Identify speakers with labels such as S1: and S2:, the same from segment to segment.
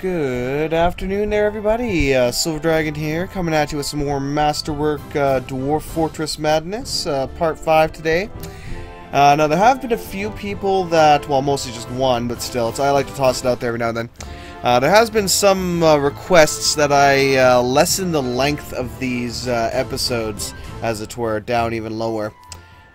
S1: Good afternoon there, everybody. Silver Dragon here, coming at you with some more Masterwork Dwarf Fortress Madness, Part 5 today. Now, there have been a few people that, well, mostly just one, but still, I like to toss it out there every now and then. There has been some requests that I lessen the length of these episodes, as it were, down even lower.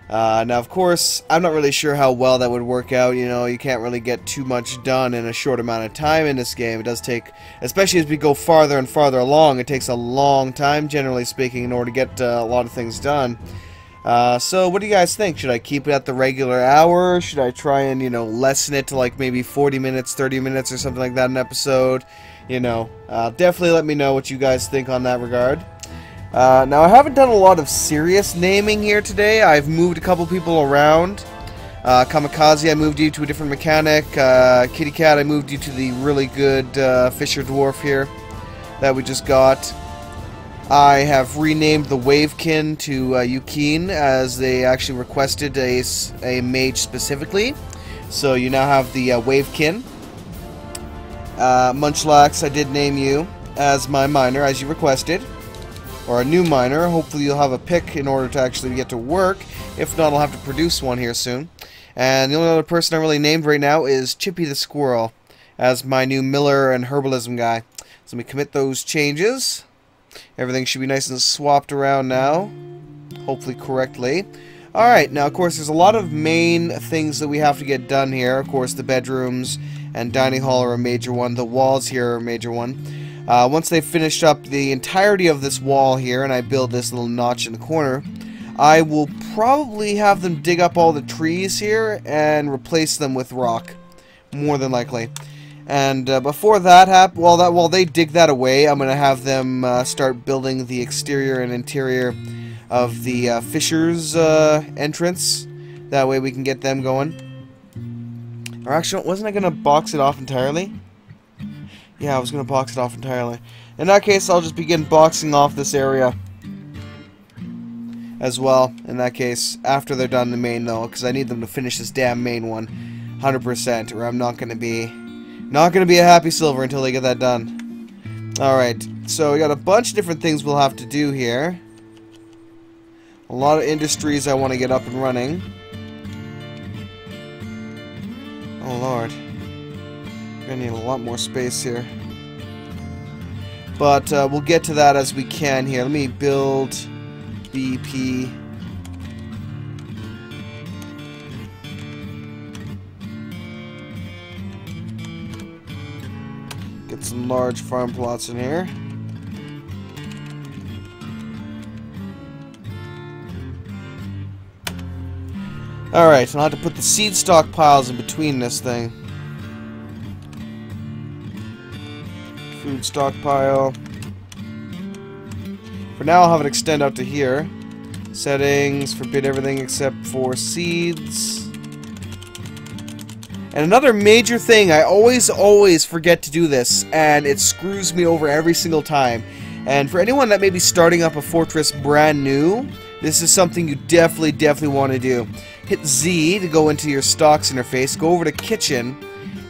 S1: Now, of course, I'm not really sure how well that would work out. You know, you can't really get too much done in a short amount of time in this game. It does take, especially as we go farther and farther along, it takes a long time, generally speaking, in order to get a lot of things done. So what do you guys think? Should I keep it at the regular hour? Should I try and, you know, lessen it to like maybe 40 minutes, 30 minutes or something like that an episode? You know, definitely let me know what you guys think on that regard. Now, I haven't done a lot of serious naming here today. I've moved a couple people around. Kamikaze, I moved you to a different mechanic. Kitty Cat, I moved you to the really good Fisher Dwarf here that we just got. I have renamed the Wavekin to Yukine, as they actually requested a mage specifically. So you now have the Wavekin. Munchlax, I did name you as my miner, as you requested. Or a new miner. Hopefully you'll have a pick in order to actually get to work. If not, I'll have to produce one here soon. And the only other person I really named right now is Chippy the Squirrel as my new Miller and Herbalism guy. So let me commit those changes. Everything should be nice and swapped around now. Hopefully correctly. Alright, now of course there's a lot of main things that we have to get done here. Of course the bedrooms and dining hall are a major one. The walls here are a major one. Once they've finished up the entirety of this wall here, and I build this little notch in the corner, I will probably have them dig up all the trees here and replace them with rock, more than likely. And before that happens, while they dig that away, I'm going to have them start building the exterior and interior of the Fisher's entrance. That way we can get them going. Or actually, wasn't I going to box it off entirely? Yeah, I was going to box it off entirely. In that case, I'll just begin boxing off this area as well, in that case, after they're done the main, though, because I need them to finish this damn main one 100%, or I'm not going to be a happy silver until they get that done. Alright, so we got a bunch of different things we'll have to do here. A lot of industries I want to get up and running. Oh, Lord. We're gonna need a lot more space here. But we'll get to that as we can here. Let me build BP. Get some large farm plots in here. Alright, I'll have to put the seed stockpiles in between this thing. Food stockpile. For now, I'll have it extend out to here. Settings, forbid everything except for seeds. And another major thing, I always forget to do this, and it screws me over every single time. And for anyone that may be starting up a fortress brand new, this is something you definitely want to do. Hit Z to go into your stocks interface, go over to kitchen,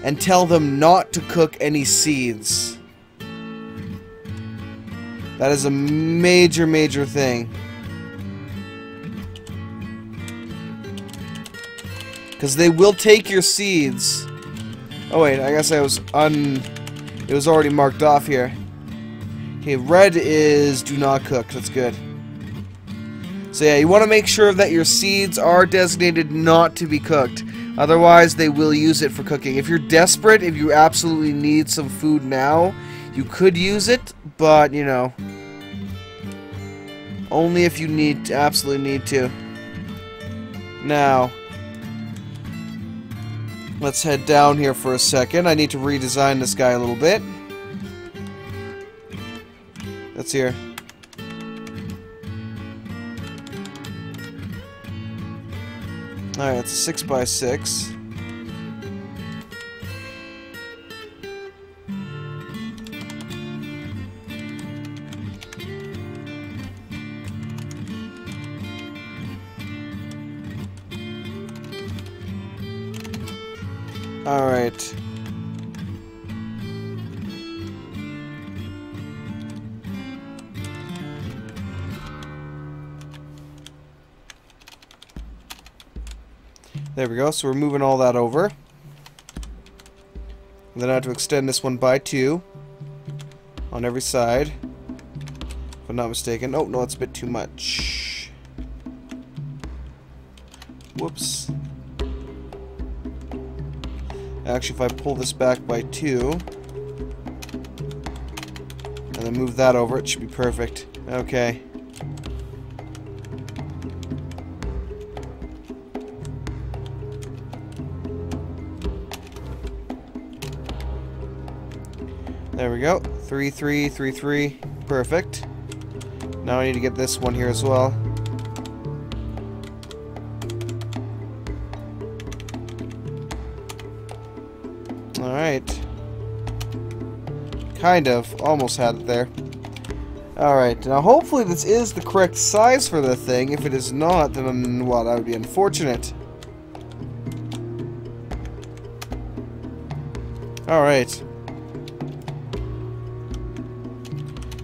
S1: and tell them not to cook any seeds. That is a major thing. Because they will take your seeds. Oh wait, I guess it was already marked off here. Okay, red is do not cook. That's good. So yeah, you want to make sure that your seeds are designated not to be cooked. Otherwise, they will use it for cooking. If you're desperate, if you absolutely need some food now, you could use it, but, you know, only if you absolutely need to. Now, let's head down here for a second. I need to redesign this guy a little bit. That's here. Alright, it's a 6x6. Alright. There we go. So we're moving all that over. And then I have to extend this one by 2 on every side. If I'm not mistaken. Oh, no, it's a bit too much. Whoops. Actually, if I pull this back by 2 and then move that over, it should be perfect. Okay. There we go. 3, 3, 3, 3. Perfect. Now I need to get this one here as well. Alright. Kind of. Almost had it there. Alright. Now hopefully this is the correct size for the thing. If it is not, then, well, that would be unfortunate. Alright.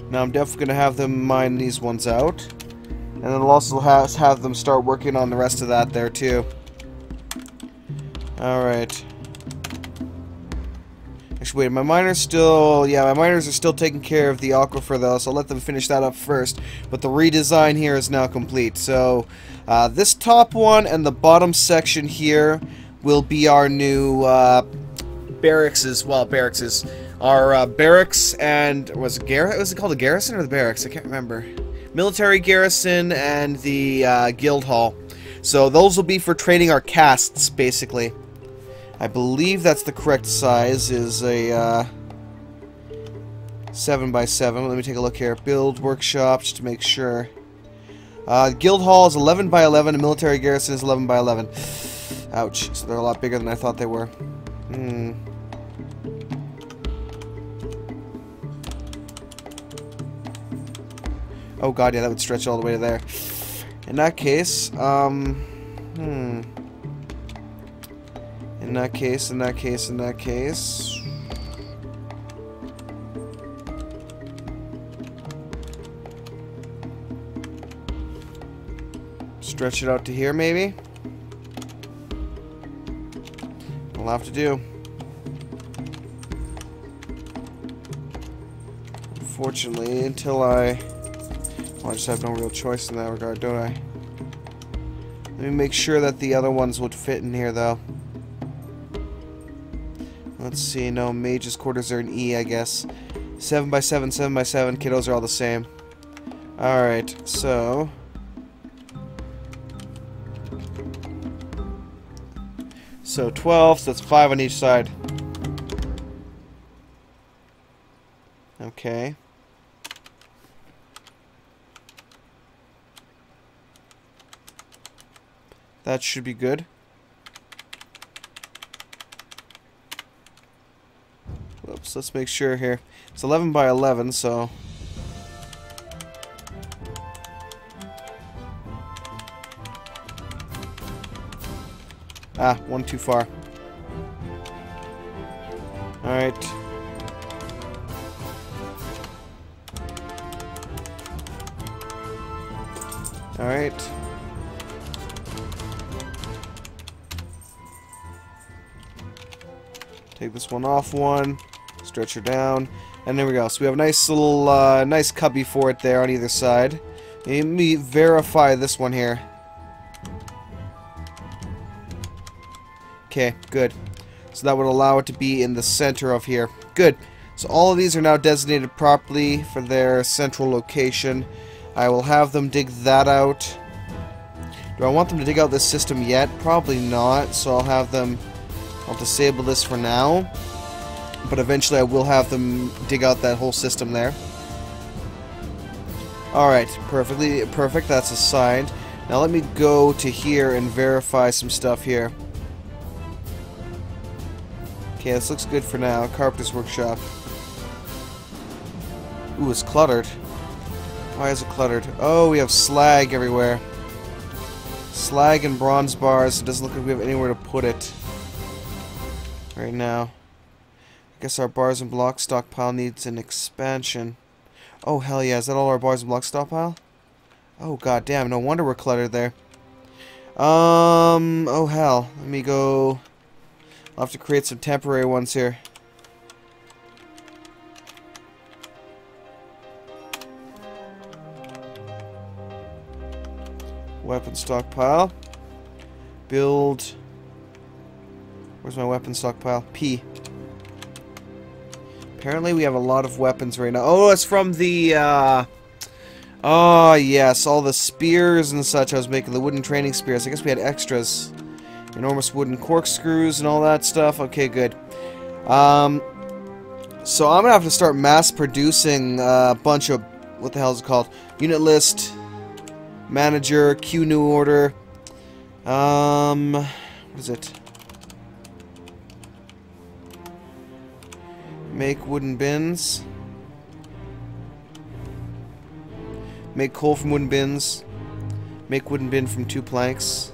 S1: Now I'm definitely going to have them mine these ones out. And then I'll also have them start working on the rest of that there too. Alright. Actually, wait, my miners still... Yeah, my miners are still taking care of the aquifer though, so I'll let them finish that up first. But the redesign here is now complete. So, this top one and the bottom section here will be our new barracks as well. Our barracks and... Was it called a garrison or the barracks? I can't remember. Military garrison and the guild hall. So those will be for training our casts, basically. I believe that's the correct size, is a 7x7. Let me take a look here. Build workshop, just to make sure. Guild hall is 11x11, and military garrison is 11x11. Ouch. So they're a lot bigger than I thought they were. Oh god, yeah, that would stretch all the way to there. In that case, in that case... Stretch it out to here, maybe? We'll have to do. Unfortunately, until I just have no real choice in that regard, don't I? Let me make sure that the other ones would fit in here, though. Let's see, no, mage's quarters are an E, I guess. 7x7, 7x7, kiddos are all the same. Alright, so... So 12, so that's 5 on each side. Okay. That should be good. Whoops, let's make sure here. It's 11x11, so... Ah, one too far. Alright. Alright. Take this one off one. Stretch her down. And there we go. So we have a nice little, nice cubby for it there on either side. Let me verify this one here. Okay, good. So that would allow it to be in the center of here. Good. So all of these are now designated properly for their central location. I will have them dig that out. Do I want them to dig out this system yet? Probably not. So I'll disable this for now. But eventually I will have them dig out that whole system there. Alright, perfect. That's assigned. Now let me go to here and verify some stuff here. Okay, this looks good for now. Carpenter's workshop. Ooh, it's cluttered. Why is it cluttered? Oh, we have slag everywhere. Slag and bronze bars. It doesn't look like we have anywhere to put it right now. I guess our bars and block stockpile needs an expansion. Oh, hell yeah. Is that all our bars and block stockpile? Oh, god damn. No wonder we're cluttered there. Oh hell. Let me go. I'll have to create some temporary ones here. Weapon stockpile. Build. Where's my weapon stockpile? P. Apparently we have a lot of weapons right now. Oh, it's from the, oh, yes, all the spears and such I was making. The wooden training spears. I guess we had extras. Enormous wooden corkscrews and all that stuff. Okay, good. So I'm gonna have to start mass producing a bunch of, what the hell is it called? Unit list, manager, queue new order. What is it? Make wooden bins. Make coal from wooden bins. Make wooden bin from 2 planks.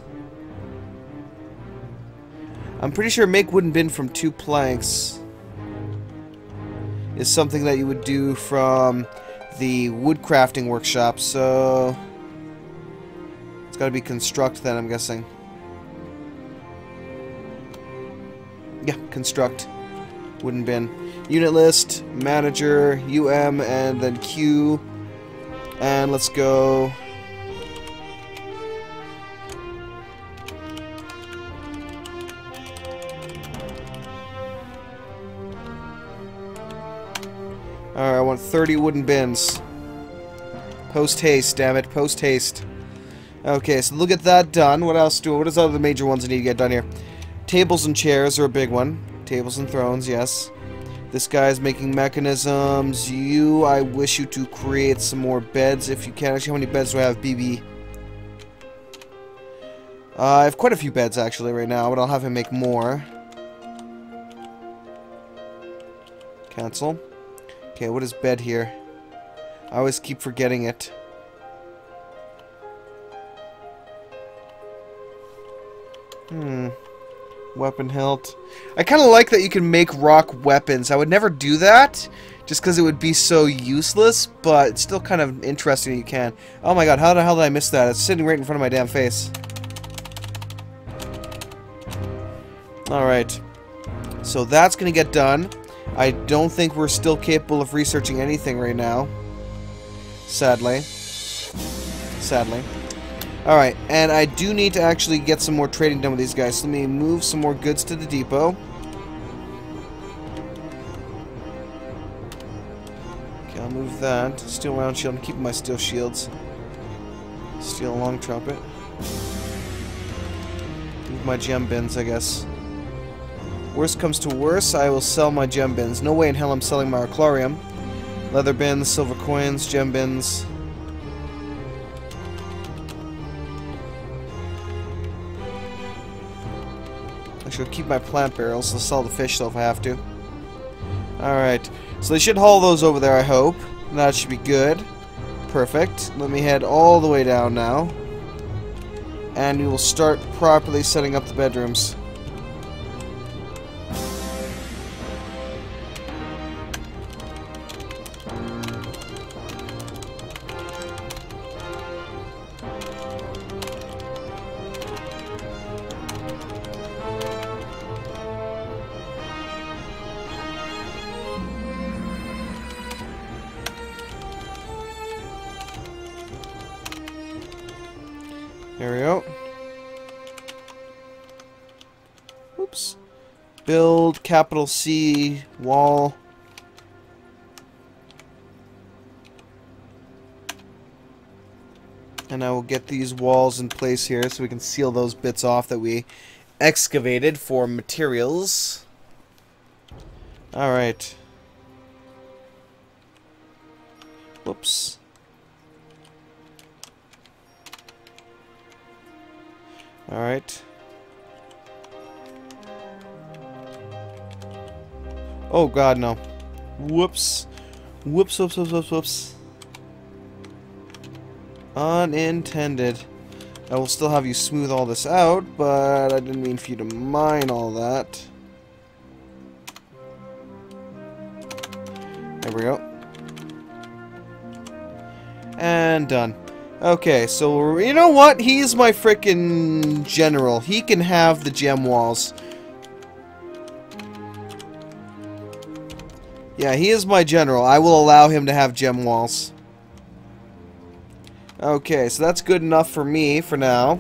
S1: I'm pretty sure make wooden bin from 2 planks is something that you would do from the wood crafting workshop, so it's gotta be construct then, I'm guessing. Yeah, construct. Wooden bin. Unit list, manager, UM, and then Q. And let's go. Alright, I want 30 wooden bins. Post haste, damn it. Post haste. Okay, so look at that done. What else do? What is other major ones I need to get done here? Tables and chairs are a big one. Tables and thrones, yes. This guy's making mechanisms. I wish you to create some more beds if you can. Actually, how many beds do I have, BB? I have quite a few beds, actually, right now, but I'll have him make more. Cancel. Okay, what is bed here? I always keep forgetting it. Weapon hilt. I kind of like that you can make rock weapons. I would never do that, just because it would be so useless, but it's still kind of interesting that you can. Oh my god, how the hell did I miss that? It's sitting right in front of my damn face. Alright. So that's going to get done. I don't think we're still capable of researching anything right now. Sadly. Sadly. Alright, and I do need to actually get some more trading done with these guys. So let me move some more goods to the depot. Okay, I'll move that. Steel round shield. I'm keeping my steel shields. Steel long trumpet. Move my gem bins, I guess. Worst comes to worst, I will sell my gem bins. No way in hell I'm selling my arclarium. Leather bins, silver coins, gem bins. Actually, I'll keep my plant barrels. I'll sell the fish though if I have to. Alright. So they should haul those over there, I hope. That should be good. Perfect. Let me head all the way down now. And we will start properly setting up the bedrooms. There we go. Oops. Build, capital C, wall. And I will get these walls in place here so we can seal those bits off that we excavated for materials. Alright. Whoops. Alright. Oh god, no. Whoops. Whoops, whoops, whoops, whoops, whoops. Unintended. I will still have you smooth all this out, but I didn't mean for you to mine all that. There we go. And done. Okay, so you know what? He's my frickin' general. He can have the gem walls. Yeah, he is my general. I will allow him to have gem walls. Okay, so that's good enough for me for now.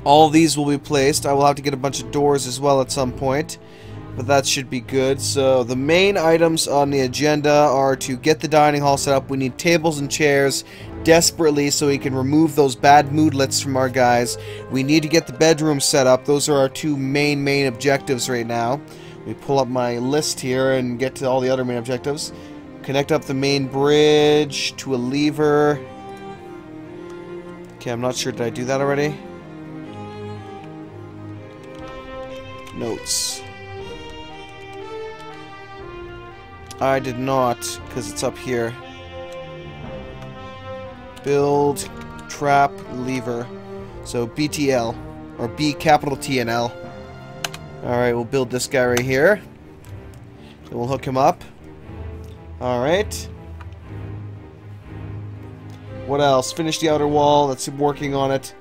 S1: All of these will be placed. I will have to get a bunch of doors as well at some point. But that should be good. So the main items on the agenda are to get the dining hall set up. We need tables and chairs desperately so we can remove those bad moodlets from our guys. We need to get the bedroom set up. Those are our two main objectives right now. We pull up my list here and get to all the other main objectives. Connect up the main bridge to a lever. Okay, I'm not sure. Did I do that already? Notes. I did not, because it's up here. Build, trap, lever. So BTL, or B capital T and L. Alright, we'll build this guy right here. Then we'll hook him up. Alright. What else? Finish the outer wall. Let's keep working on it.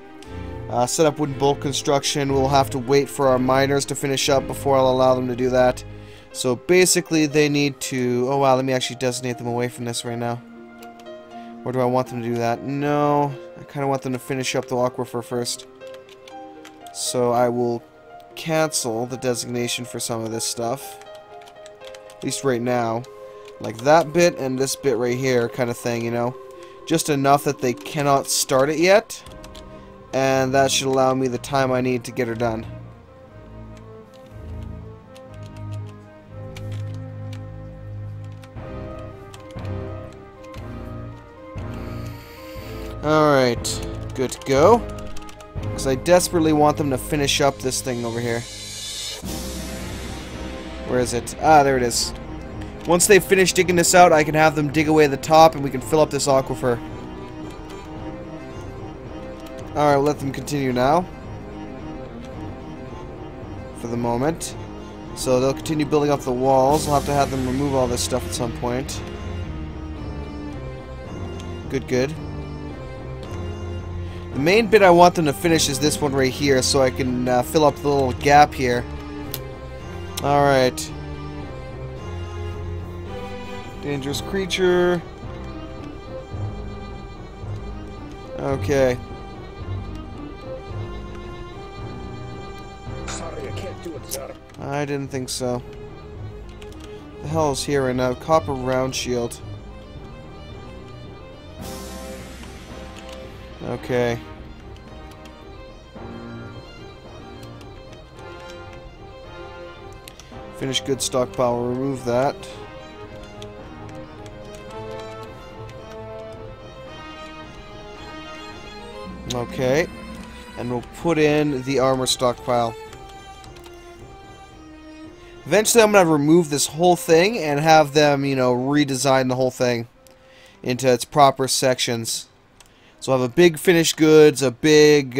S1: Set up wooden bulk construction. We'll have to wait for our miners to finish up before I'll allow them to do that. So basically they need to... Oh wow, let me actually designate them away from this right now. Or do I want them to do that? No, I kind of want them to finish up the Aquifer first. So I will cancel the designation for some of this stuff. At least right now. Like that bit and this bit right here kind of thing, you know. Just enough that they cannot start it yet. And that should allow me the time I need to get her done. Alright, good to go. Because I desperately want them to finish up this thing over here. Where is it? Ah, there it is. Once they finish digging this out, I can have them dig away the top and we can fill up this aquifer. Alright, we'll let them continue now. For the moment. So they'll continue building up the walls. I'll have to have them remove all this stuff at some point. Good, good. The main bit I want them to finish is this one right here, so I can fill up the little gap here. Alright. Dangerous creature. Okay.
S2: Sorry, I can't do it, sir.
S1: I didn't think so. The hell is here right now? Copper round shield. Okay. Finish good stockpile. We'll remove that. Okay. And we'll put in the armor stockpile. Eventually I'm going to remove this whole thing and have them, you know, redesign the whole thing into its proper sections. So I'll have a big finished goods, a big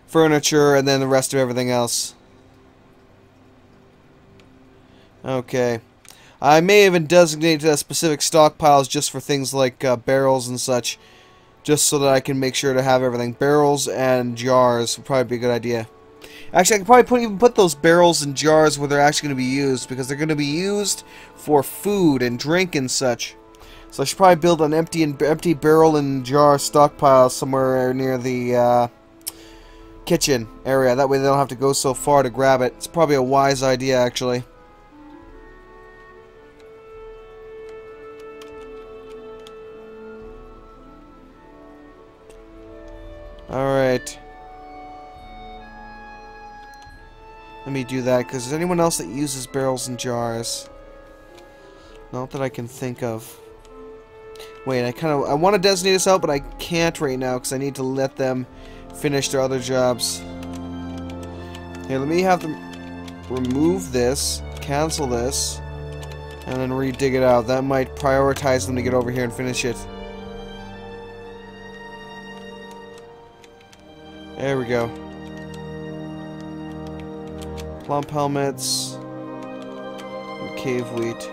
S1: furniture, and then the rest of everything else. Okay. I may even designate specific stockpiles just for things like barrels and such, just so that I can make sure to have everything. Barrels and jars would probably be a good idea. Actually, I could probably even put those barrels and jars where they're actually going to be used, because they're going to be used for food and drink and such. So I should probably build an empty barrel and jar stockpile somewhere near the kitchen area. That way they don't have to go so far to grab it. It's probably a wise idea, actually. Alright. Let me do that, because is there anyone else that uses barrels and jars? Not that I can think of. Wait, I want to designate this out, but I can't right now because I need to let them finish their other jobs. Here, let me have them remove this, cancel this, and then re-dig it out. That might prioritize them to get over here and finish it. There we go. Plump helmets and cave wheat.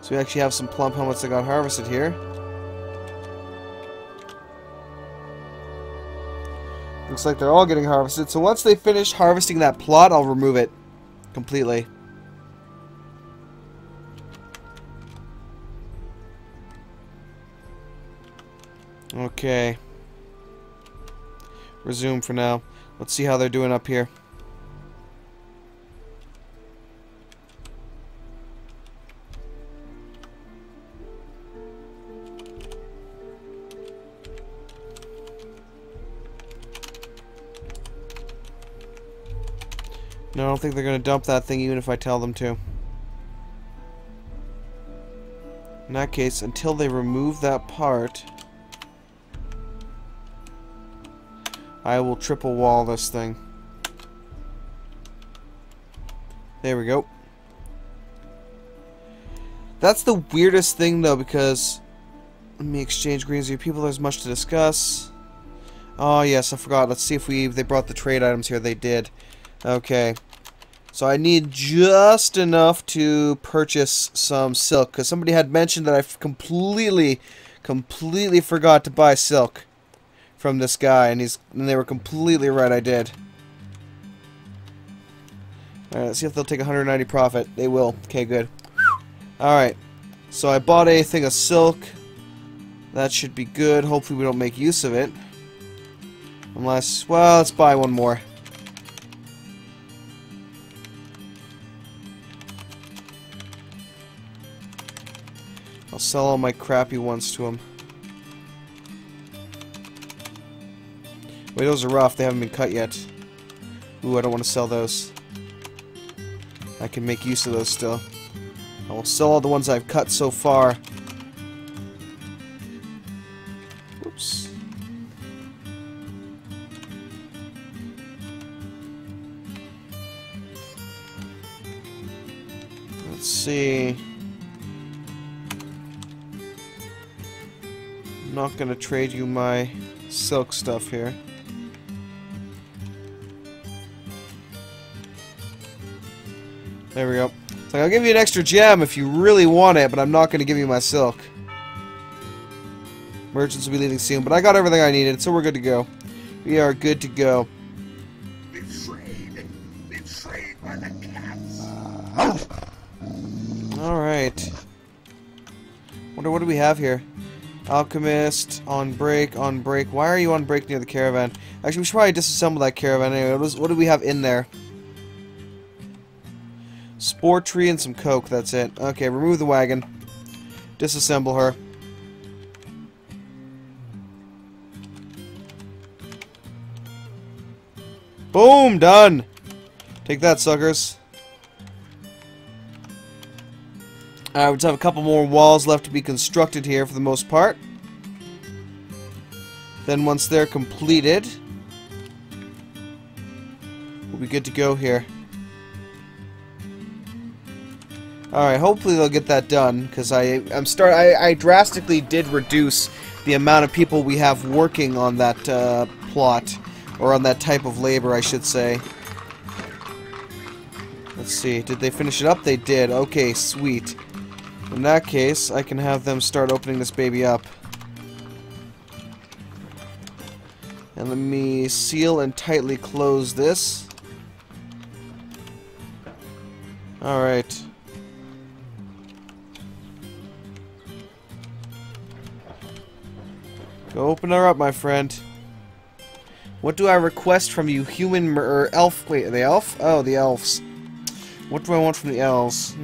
S1: So we actually have some plump helmets that got harvested here. Looks like they're all getting harvested. So once they finish harvesting that plot, I'll remove it completely. Okay. Resume for now. Let's see how they're doing up here. No, I don't think they're going to dump that thing even if I tell them to. In that case, until they remove that part, I will triple wall this thing. There we go. That's the weirdest thing though, because let me exchange greens with you people. There's much to discuss. Oh yes, I forgot. Let's see if they brought the trade items here. They did. Okay. So I need just enough to purchase some silk, because somebody had mentioned that I completely forgot to buy silk from this guy, and they were completely right. I did. Alright, let's see if they'll take 190 profit. They will. Okay, good. Alright. So I bought a thing of silk. That should be good. Hopefully we don't make use of it. Unless, well, let's buy one more. I'll sell all my crappy ones to him. Wait, those are rough. They haven't been cut yet. Ooh, I don't want to sell those. I can make use of those still. I will sell all the ones I've cut so far. Oops. Let's see. I'm not going to trade you my silk stuff here. There we go. It's like, I'll give you an extra gem if you really want it, but I'm not going to give you my silk. Merchants will be leaving soon, but I got everything I needed, so we're good to go. We are good to go. Betrayed by the cats. Alright. Wonder what do we have here? Alchemist, on break, on break. Why are you on break near the caravan? Actually, we should probably disassemble that caravan anyway. What do we have in there? Spore tree and some coke, that's it. Okay, remove the wagon. Disassemble her. Boom! Done! Take that, suckers. We just have a couple more walls left to be constructed here for the most part. Then once they're completed, we'll be good to go here. Alright, hopefully they'll get that done, because I drastically did reduce the amount of people we have working on that plot, or on that type of labor, I should say. Let's see, did they finish it up? They did. Okay, sweet. In that case, I can have them start opening this baby up. And let me seal and tightly close this. Alright. Go open her up, my friend. What do I request from you, human or elf? Wait, the elf? Oh, the elves. What do I want from the elves?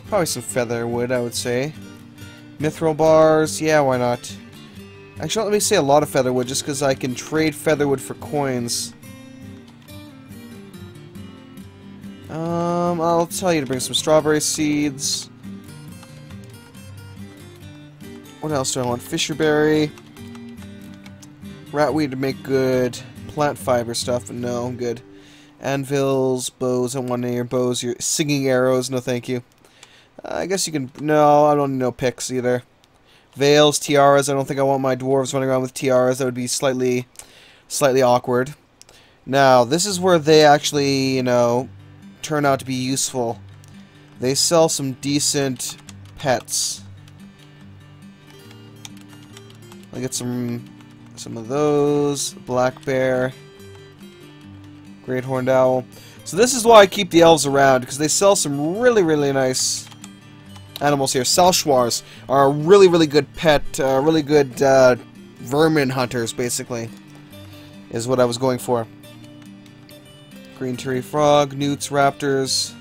S1: Probably some feather wood, I would say. Mithril bars, yeah, why not? Actually, let me say a lot of feather wood, just because I can trade feather wood for coins. I'll tell you to bring some strawberry seeds. What else do I want? Fisherberry. Ratweed to make good plant fiber stuff, but no, I'm good. Anvils, bows, I don't want any of your bows. Your singing arrows, no thank you. I guess you can... No, I don't need no picks either. Veils, tiaras, I don't think I want my dwarves running around with tiaras. That would be slightly awkward. Now, this is where they actually, you know, turn out to be useful. They sell some decent pets. I'll get some of those. Black bear. Great horned owl. So this is why I keep the elves around, because they sell some really, really nice animals here. Salshwars are a really, really good pet, really good vermin hunters, basically, is what I was going for. Green tree frog, newts, raptors.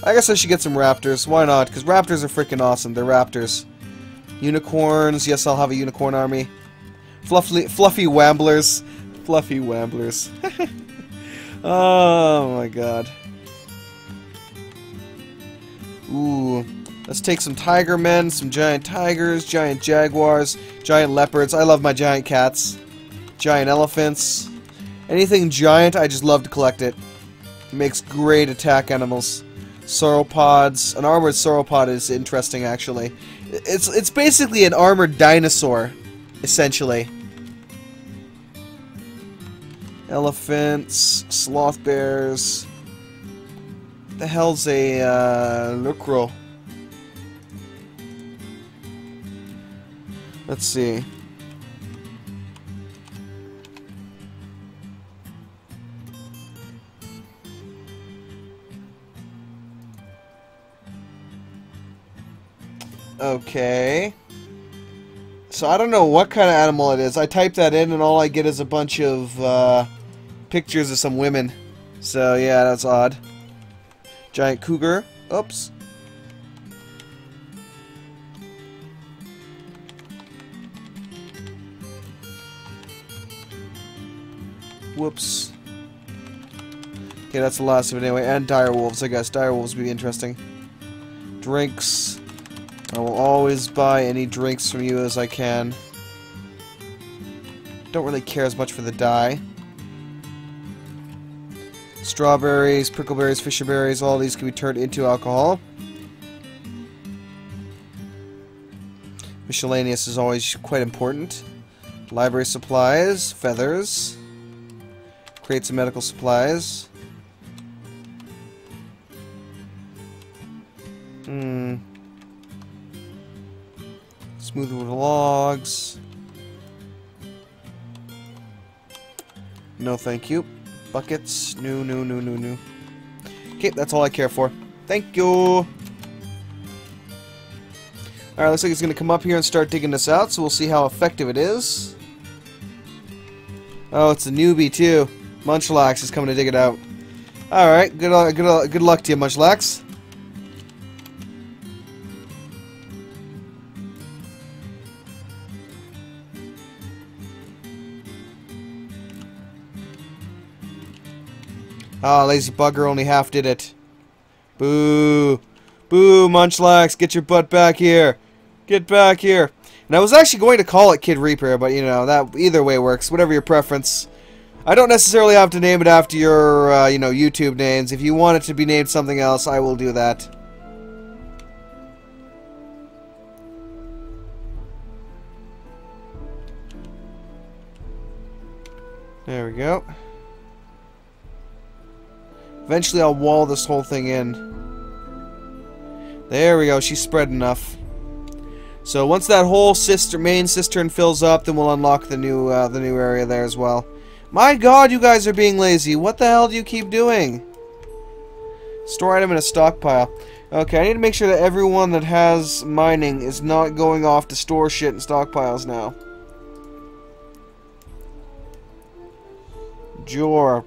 S1: I guess I should get some raptors. Why not? Because raptors are freaking awesome. They're raptors. Unicorns. Yes, I'll have a unicorn army. Fluffy wamblers. Fluffy wamblers. Oh my god. Ooh. Let's take some tiger men, some giant tigers, giant jaguars, giant leopards. I love my giant cats. Giant elephants. Anything giant, I just love to collect it. It makes great attack animals. Sauropods. An armored sauropod is interesting, actually. It's basically an armored dinosaur, essentially. Elephants, sloth bears. The hell's a lucro? Let's see. Okay. So I don't know what kind of animal it is. I type that in and all I get is a bunch of pictures of some women. So yeah, that's odd. Giant cougar. Oops. Whoops. Okay, that's the last of it anyway. And dire wolves, I guess. Dire wolves would be interesting. Drinks. I will always buy any drinks from you as I can. Don't really care as much for the dye. Strawberries, prickleberries, fisherberries, all these can be turned into alcohol. Miscellaneous is always quite important. Library supplies, feathers. Crates of medical supplies. Smoothwood logs. No, thank you. Buckets. No, no, no, no, no. Okay, that's all I care for. Thank you. Alright, looks like it's going to come up here and start digging this out, so we'll see how effective it is. Oh, it's a newbie, too. Munchlax is coming to dig it out. Alright, good luck to you, Munchlax. Ah, lazy bugger only half did it. Boo. Boo, Munchlax, get your butt back here. Get back here. And I was actually going to call it Kid Reaper, but you know, that either way works, whatever your preference. I don't necessarily have to name it after your, you know, YouTube names. If you want it to be named something else, I will do that. There we go. Eventually I'll wall this whole thing in. There we go, she's spread enough. So once that whole main cistern fills up, then we'll unlock the new area there as well. My god, you guys are being lazy. What the hell do you keep doing? Store item in a stockpile. Okay, I need to make sure that everyone that has mining is not going off to store shit in stockpiles now. Jor.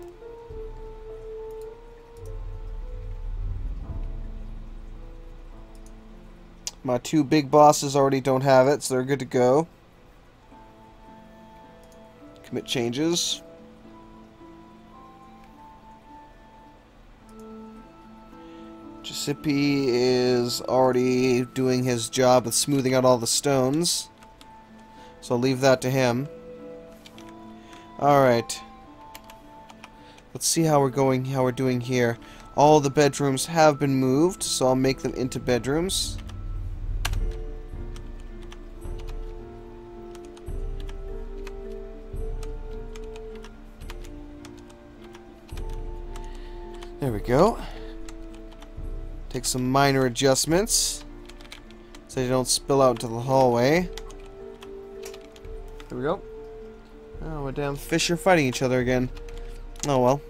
S1: My two big bosses already don't have it, so they're good to go. Commit changes. Giuseppe is already doing his job of smoothing out all the stones. So I'll leave that to him. Alright. Let's see how we're doing here. All the bedrooms have been moved, so I'll make them into bedrooms. There we go. Take some minor adjustments so they don't spill out into the hallway. There we go. Oh, my damn fish are fighting each other again. Oh well.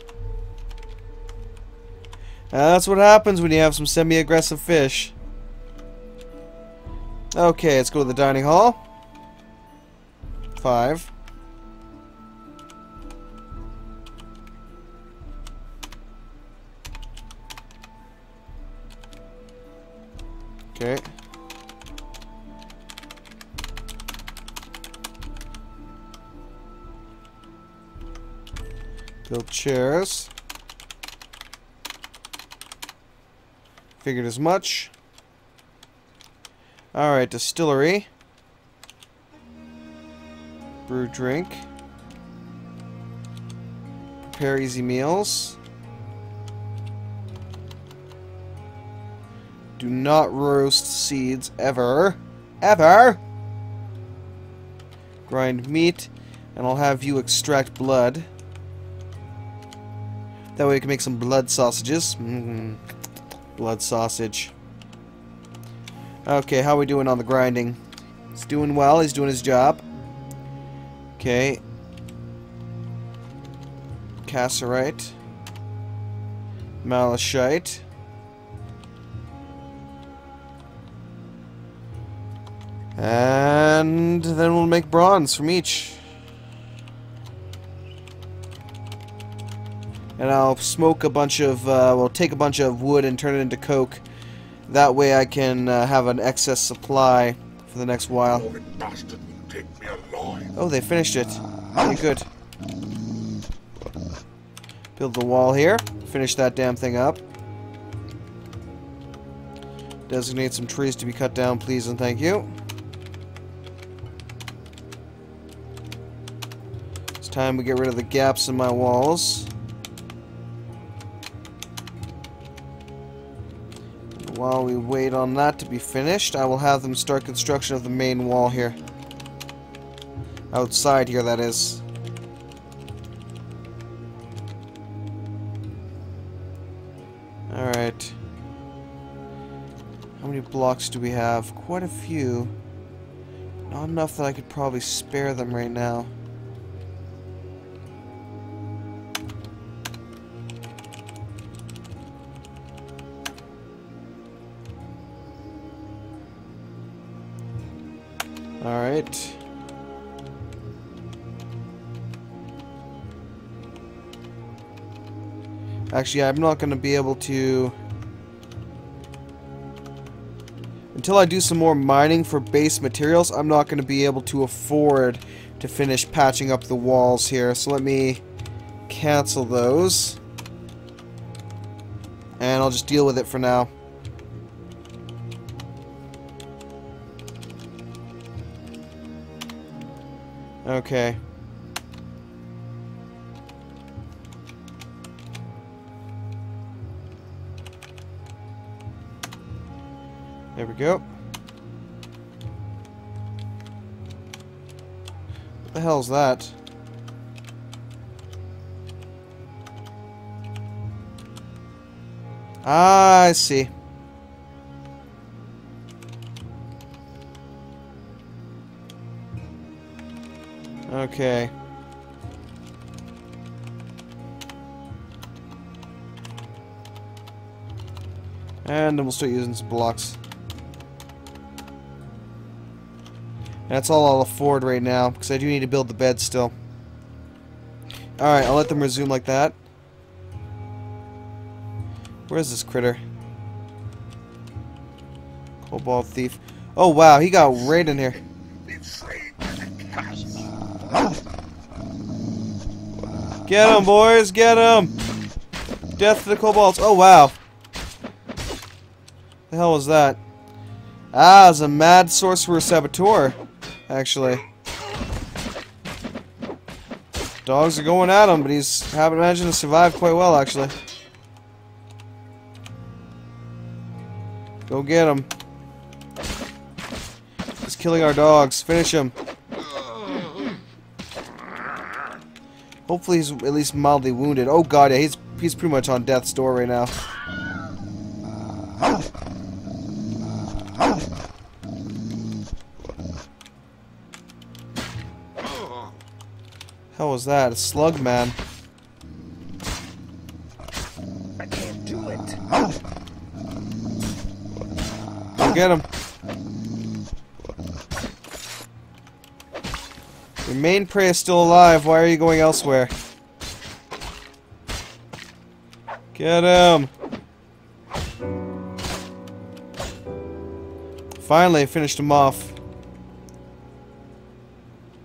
S1: That's what happens when you have some semi-aggressive fish. Okay, let's go to the dining hall. 5. Okay. Build chairs. Figured as much. Alright, distillery. Brew drink. Prepare easy meals. Do not roast seeds ever. Ever! Grind meat. And I'll have you extract blood. That way we can make some blood sausages. Blood sausage. Okay, how are we doing on the grinding? He's doing well. He's doing his job. Okay. Cassiterite. Malachite. And then we'll make bronze from each. And I'll smoke a bunch of, well, take a bunch of wood and turn it into coke. That way I can have an excess supply for the next while. Oh, they finished it. Pretty good. Build the wall here. Finish that damn thing up. Designate some trees to be cut down, please and thank you. It's time we get rid of the gaps in my walls. While we wait on that to be finished, I will have them start construction of the main wall here. Outside here, that is. Alright. How many blocks do we have? Quite a few. Not enough that I could probably spare them right now. Alright. Actually, I'm not going to be able to... Until I do some more mining for base materials, I'm not going to be able to afford to finish patching up the walls here. So let me cancel those. And I'll just deal with it for now. Okay. There we go. What the hell is that? Ah, I see. Okay. And then we'll start using some blocks. That's all I'll afford right now, because I do need to build the bed still. Alright, I'll let them resume like that. Where's this critter? Cobalt thief. Oh wow, he got right in here. Get him, boys, get him! Death to the kobolds. Oh wow. The hell was that? Ah, it's a mad sorcerer saboteur. Actually. Dogs are going at him, but he's haven't managed to survive quite well, actually. Go get him. He's killing our dogs. Finish him. Hopefully he's at least mildly wounded. Oh god, yeah, he's pretty much on death's door right now. hell was that? A slug man.
S2: I can't do it.
S1: Get him. Your main prey is still alive. Why are you going elsewhere? Get him. Finally, finished him off.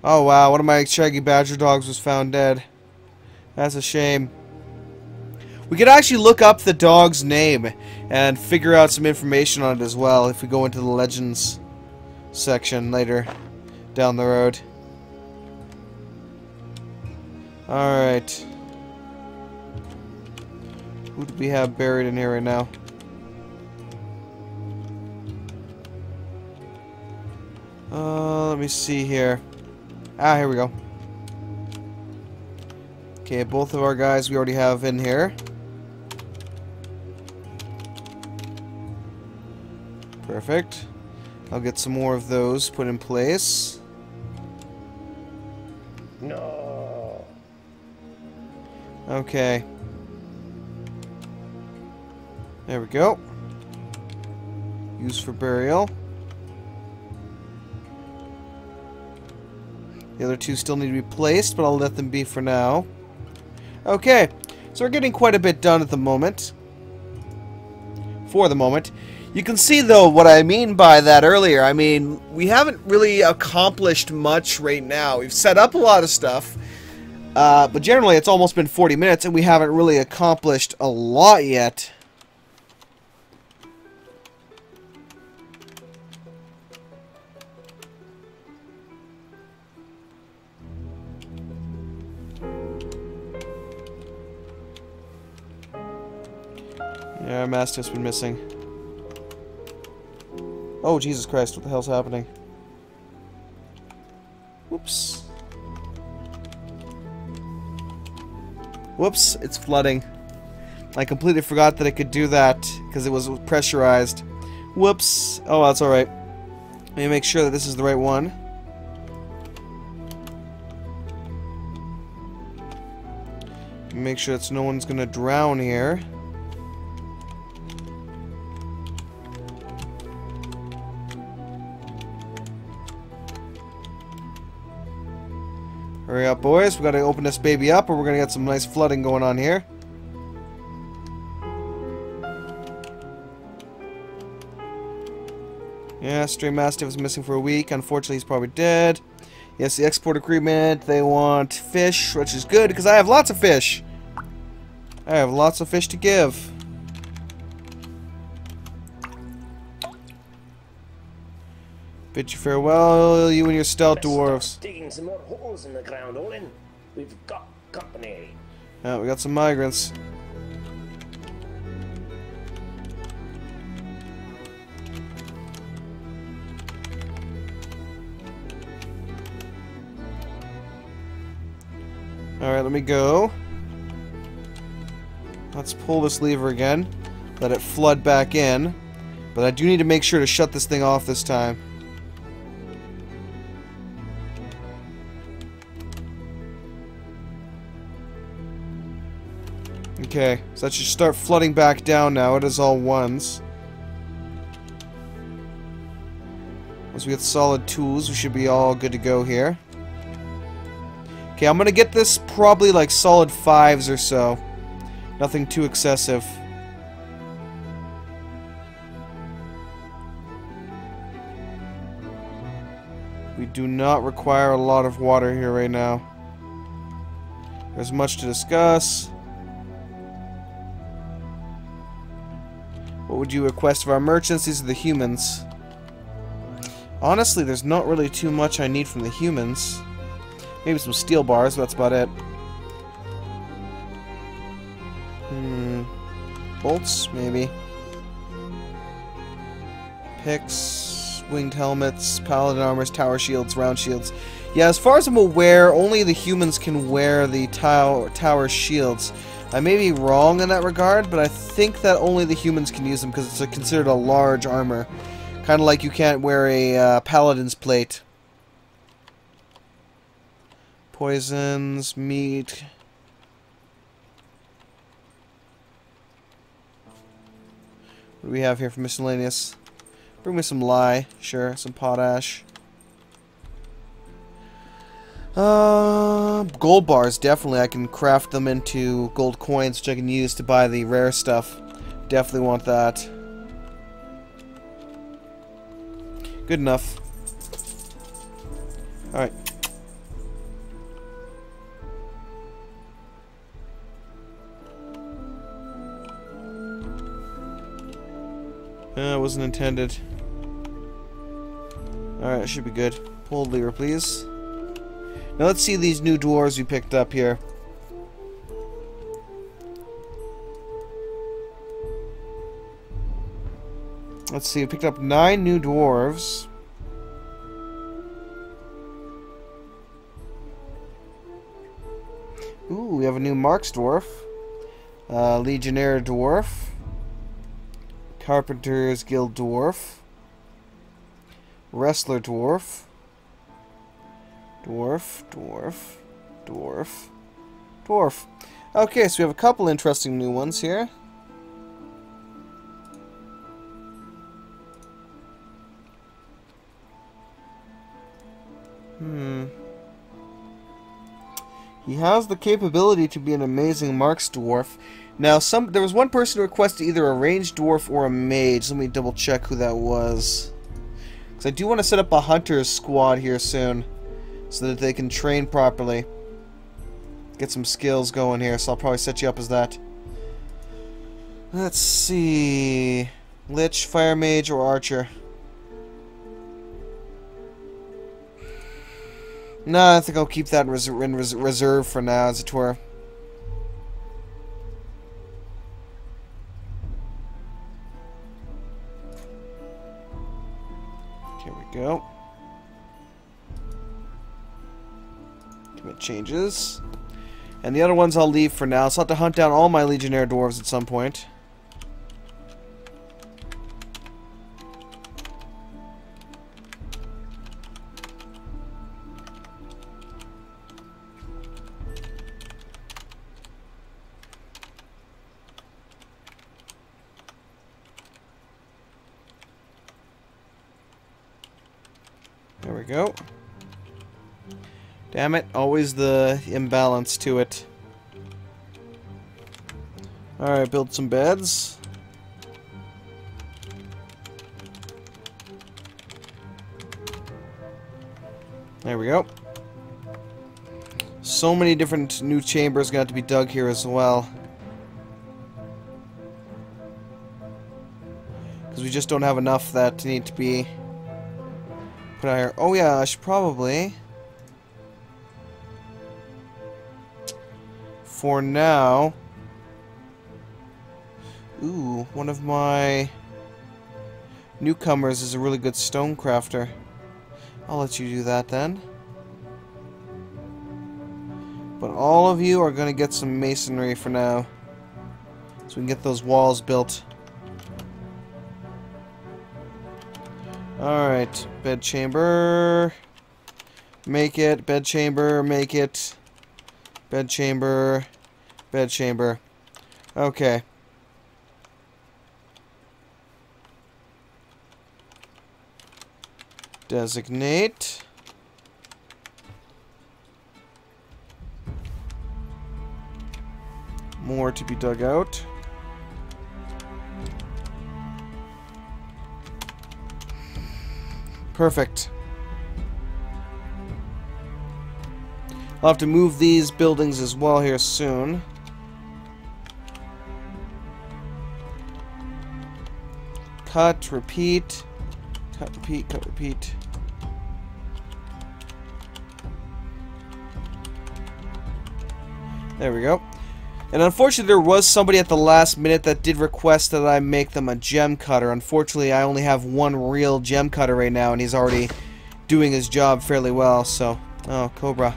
S1: Oh wow, one of my shaggy badger dogs was found dead. That's a shame. We could actually look up the dog's name and figure out some information on it as well if we go into the legends section later down the road. Alright. Who do we have buried in here right now? Let me see here. Ah, here we go. Okay, both of our guys we already have in here. Perfect. I'll get some more of those put in place.
S2: No.
S1: Okay. There we go. Used for burial. The other two still need to be placed, but I'll let them be for now. Okay, so we're getting quite a bit done at the moment. For the moment. You can see, though, what I mean by that earlier. I mean, we haven't really accomplished much right now. We've set up a lot of stuff, but generally it's almost been 40 minutes, and we haven't really accomplished a lot yet. Yeah, Master's been missing. Oh, Jesus Christ, what the hell's happening? Whoops. Whoops, it's flooding. I completely forgot that I could do that because it was pressurized. Whoops. Oh, that's alright. Let me make sure that this is the right one. Make sure that no one's gonna drown here. Hurry up, boys. We gotta open this baby up or we're gonna get some nice flooding going on here. Yeah, Stray Mastiff is missing for a week. Unfortunately, he's probably dead. Yes, the export agreement. They want fish, which is good because I have lots of fish. I have lots of fish to give. Bid you farewell, you and your stout dwarves.
S2: Digging some more holes in the ground, Olin. We've got company.
S1: Yeah, we got some migrants. Alright, let me go. Let's pull this lever again. Let it flood back in. But I do need to make sure to shut this thing off this time. Okay, so that should start flooding back down now. It is all ones. Once we get solid tools, we should be all good to go here. Okay, I'm gonna get this probably like solid 5s or so. Nothing too excessive. We do not require a lot of water here right now. There's much to discuss. What would you request of our merchants? These are the humans. Honestly, there's not really too much I need from the humans. Maybe some steel bars, but that's about it. Bolts, maybe. Picks, winged helmets, paladin armors, tower shields, round shields. Yeah, as far as I'm aware, only the humans can wear the tower shields. I may be wrong in that regard, but I think that only the humans can use them because it's considered a large armor. Kind of like you can't wear a paladin's plate. Poisons, meat. What do we have here for miscellaneous? Bring me some lye, sure, some potash. Gold bars, definitely. I can craft them into gold coins, which I can use to buy the rare stuff. Definitely want that. Good enough. Alright. Wasn't intended. Alright, should be good. Pull the lever, please. Now let's see these new dwarves we picked up here. Let's see, we picked up 9 new dwarves. Ooh, we have a new Marks dwarf. Legionnaire dwarf. Carpenter's Guild dwarf. Wrestler dwarf. Dwarf. Okay, so we have a couple interesting new ones here. He has the capability to be an amazing Marks dwarf. Now, there was one person who requested either a ranged dwarf or a mage. Let me double check who that was. Because I do want to set up a hunter's squad here soon, so that they can train properly. Get some skills going here, so I'll probably set you up as that. Let's see... Lich, fire mage, or archer? No, I think I'll keep that in reserve for now, as it were. Here we go. Commit changes. And the other ones I'll leave for now, so I'll have to hunt down all my Legionnaire dwarves at some point. There we go. Damn it, always the imbalance to it. Alright, build some beds. There we go. So many different new chambers got to be dug here as well. Because we just don't have enough that need to be put out here. Oh yeah, I should probably... For now... Ooh, one of my newcomers is a really good stone crafter. I'll let you do that then. But all of you are going to get some masonry for now. So we can get those walls built. Alright, bed chamber. Make it. Bed chamber, make it. Bed chamber. Bed chamber. Okay. Designate. More to be dug out. Perfect. I'll have to move these buildings as well here soon. Cut, repeat. Cut, repeat, cut, repeat. There we go. And unfortunately, there was somebody at the last minute that did request that I make them a gem cutter. Unfortunately, I only have one real gem cutter right now, and he's already doing his job fairly well, so... Oh, Cobra.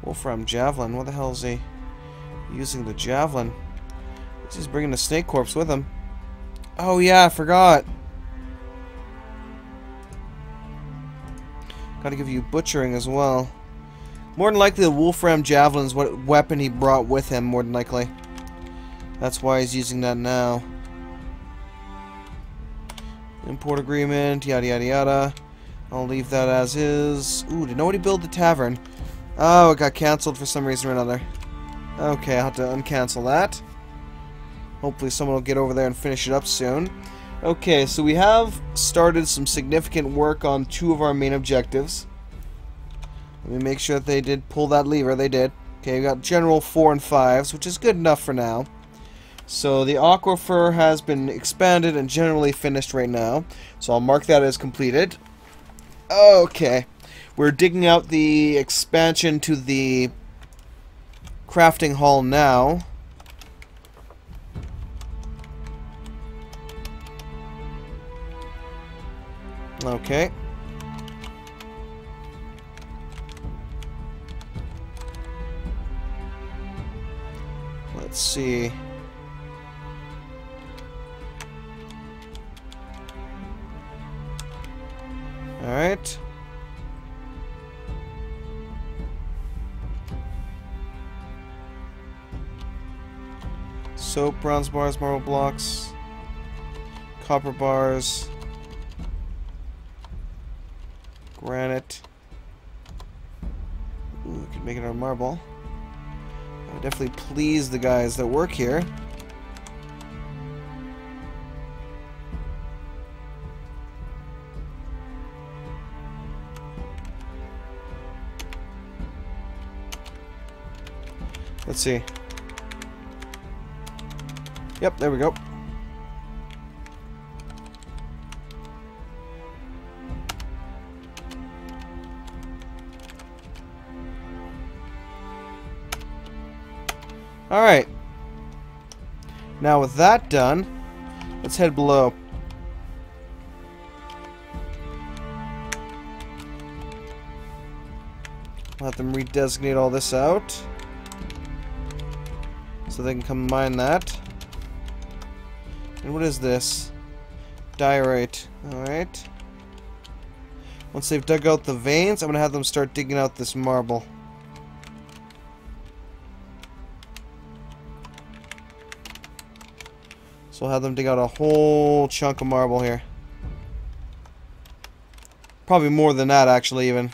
S1: Wolfram Javelin. What the hell is he using the javelin? He's just bringing the snake corpse with him. Oh yeah, I forgot. Gotta give you butchering as well. More than likely the Wolfram Javelin's what weapon he brought with him, more than likely. That's why he's using that now. Import agreement, yada yada yada. I'll leave that as is. Ooh, did nobody build the tavern? Oh, it got cancelled for some reason or another. Okay, I'll have to uncancel that. Hopefully someone will get over there and finish it up soon. Okay, so we have started some significant work on 2 of our main objectives. Let me make sure that they did pull that lever. They did. Okay, we got general 4 and 5s, which is good enough for now. So the Aquifer has been expanded and generally finished right now. So I'll mark that as completed. Okay. We're digging out the expansion to the crafting hall now. Okay. Let's see. All right. Soap, bronze bars, marble blocks, copper bars, granite. Ooh, we could make it out of marble. That would definitely please the guys that work here. Let's see. Yep, there we go. Alright. Now with that done, let's head below. Let them redesignate all this out, so they can come mine that. And what is this? Diorite. Alright. Once they've dug out the veins, I'm going to have them start digging out this marble. So I'll have them dig out a whole chunk of marble here. Probably more than that, actually, even.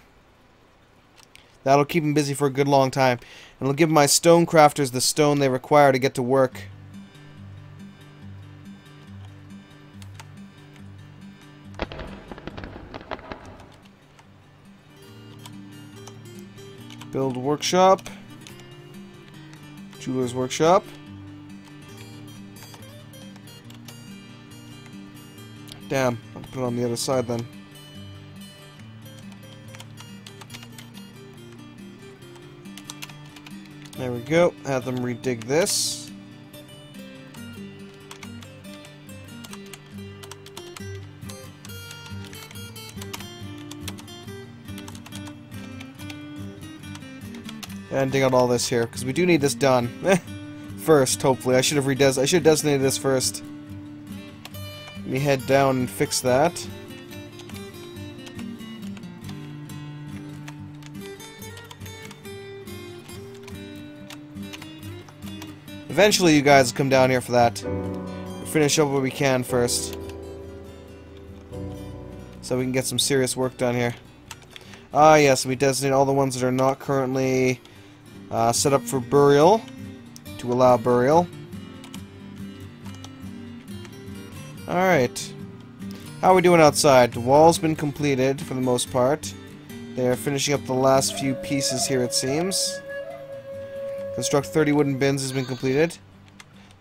S1: That'll keep them busy for a good long time. And it'll give my stone crafters the stone they require to get to work. Build workshop. Jeweler's workshop. Damn, I'll put it on the other side then. There we go. Have them redig this. And dig out all this here, because we do need this done. First, hopefully. I should have designated this first. Let me head down and fix that. Eventually you guys come down here for that. We'll finish up what we can first, so we can get some serious work done here. Ah yes, we designate all the ones that are not currently set up for burial, to allow burial. Alright. How are we doing outside? The wall's been completed for the most part. They're finishing up the last few pieces here, it seems. Construct 30 wooden bins has been completed.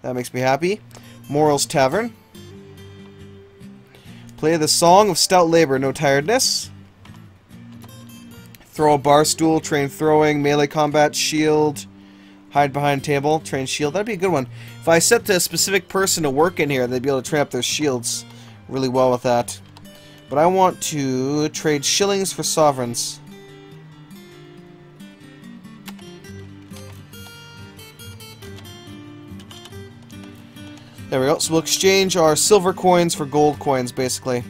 S1: That makes me happy. Morrel's Tavern. Play the Song of Stout Labor, no tiredness. Throw a bar stool, train throwing, melee combat, shield, hide behind table, train shield. That'd be a good one. If I set the specific person to work in here, they'd be able to train up their shields really well with that. But I want to trade shillings for sovereigns. There we go. So we'll exchange our silver coins for gold coins, basically.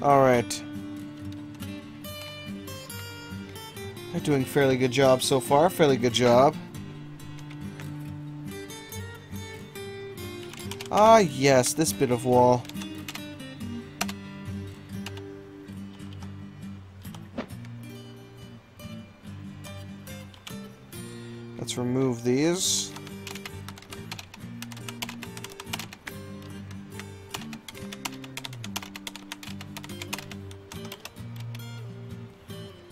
S1: Alright. They're doing a fairly good job so far. Fairly good job. Ah, yes, this bit of wall. Let's remove these.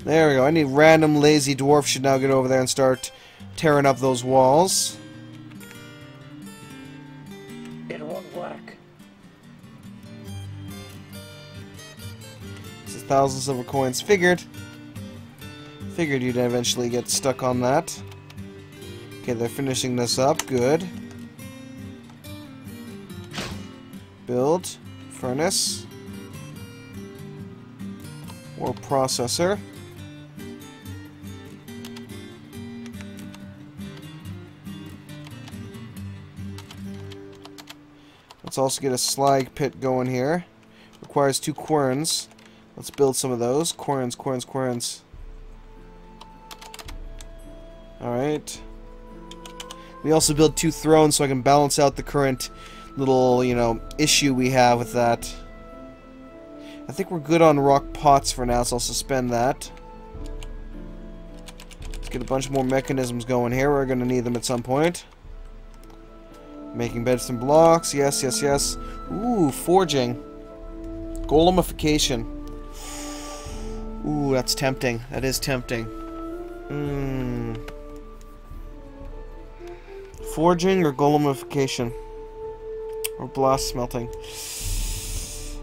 S1: There we go. Any random lazy dwarf should now get over there and start tearing up those walls.
S2: It won't work.
S1: This is 1,000 silver coins. Figured you'd eventually get stuck on that. Okay, they're finishing this up. Good. Build. Furnace. Or processor. Let's also get a slag pit going here. Requires 2 querns. Let's build some of those. Querns. Alright. We also build 2 thrones so I can balance out the current little, you know, issue we have with that. I think we're good on rock pots for now, so I'll suspend that. Let's get a bunch more mechanisms going here. We're going to need them at some point. Making beds and blocks. Yes. Ooh, forging. Golemification. Ooh, that's tempting. That is tempting. Forging or golemification? Or blast smelting?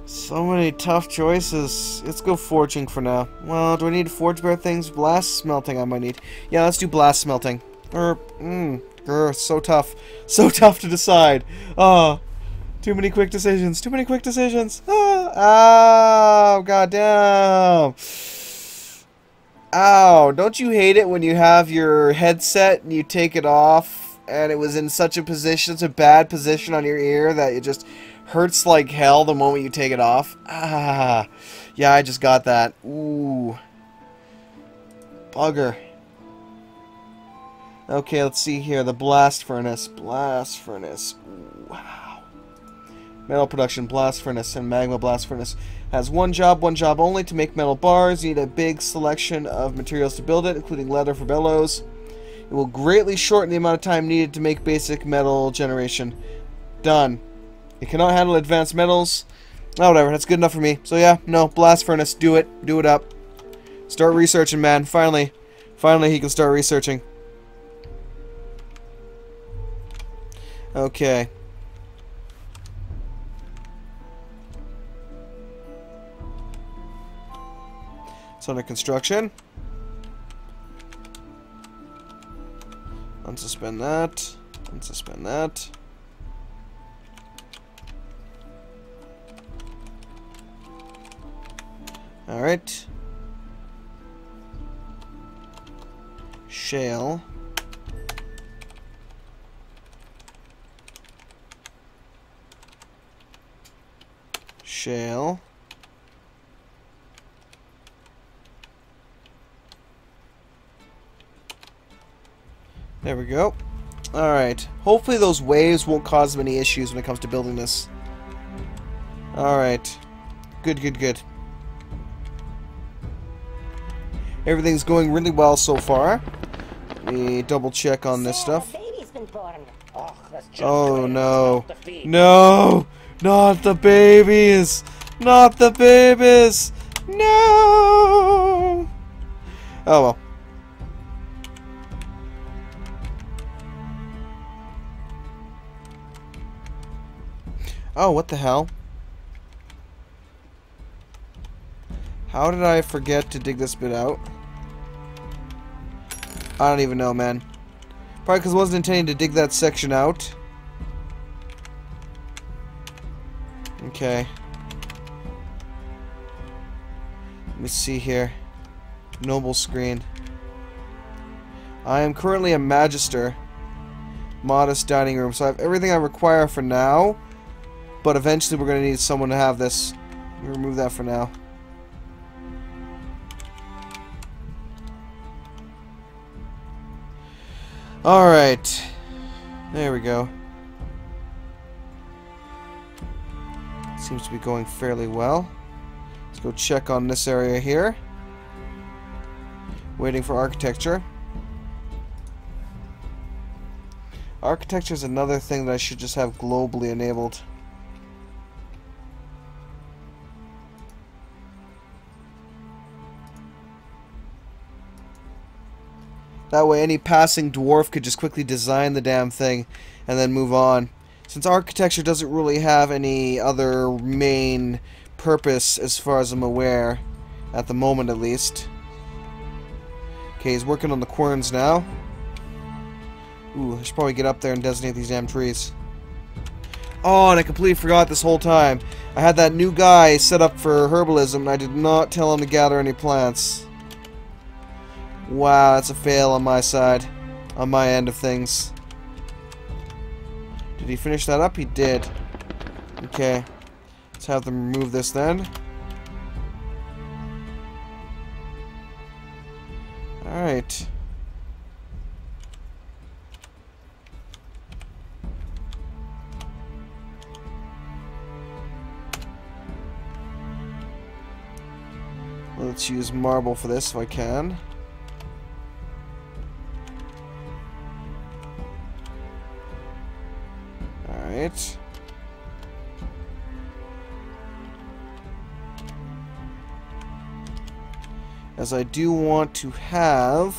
S1: So many tough choices. Let's go forging for now. Well, do I need to forge better things? Blast smelting I might need. Yeah, let's do blast smelting. So tough. So tough to decide. Oh, too many quick decisions. Oh, goddamn. Ow, don't you hate it when you have your headset and you take it off and it was in such a position, such a bad position on your ear that it just hurts like hell the moment you take it off? Ah, yeah, I just got that. Ooh. Bugger. Okay, let's see here. The blast furnace. Ooh, wow. Metal production, blast furnace, and magma blast furnace. Has one job only, to make metal bars. You need a big selection of materials to build it, including leather for bellows. It will greatly shorten the amount of time needed to make basic metal generation. Done. It cannot handle advanced metals. Oh, whatever, that's good enough for me. So yeah, no, blast furnace, do it. Do it up. Start researching, man. Finally he can start researching. Okay. It's under construction. Unsuspend that. Unsuspend that. Alright. Shale. Shale. There we go. Alright. Hopefully those waves won't cause many issues when it comes to building this. Alright. Good. Everything's going really well so far. Let me double check on this stuff. Oh no. No! Not the babies! Not the babies! No! Oh well. Oh, what the hell? How did I forget to dig this bit out? I don't even know, man. Probably because I wasn't intending to dig that section out. Okay. Let me see here. Noble screen. I am currently a magister. Modest dining room. So I have everything I require for now. But eventually we're going to need someone to have this Remove that for now. Alright. There we go. Seems to be going fairly well. Let's go check on this area here. Waiting for architecture. Architecture is another thing that I should just have globally enabled. That way any passing dwarf could just quickly design the damn thing and then move on. Since architecture doesn't really have any other main purpose as far as I'm aware, at the moment at least. Okay, he's working on the querns now. Ooh, I should probably get up there and designate these damn trees. Oh, and I completely forgot this whole time. I had that new guy set up for herbalism and I did not tell him to gather any plants. Wow, that's a fail on my side. On my end of things. Did he finish that up? He did. Okay. Let's have them remove this then. Alright. Let's use marble for this if I can. Alright. As I do want to have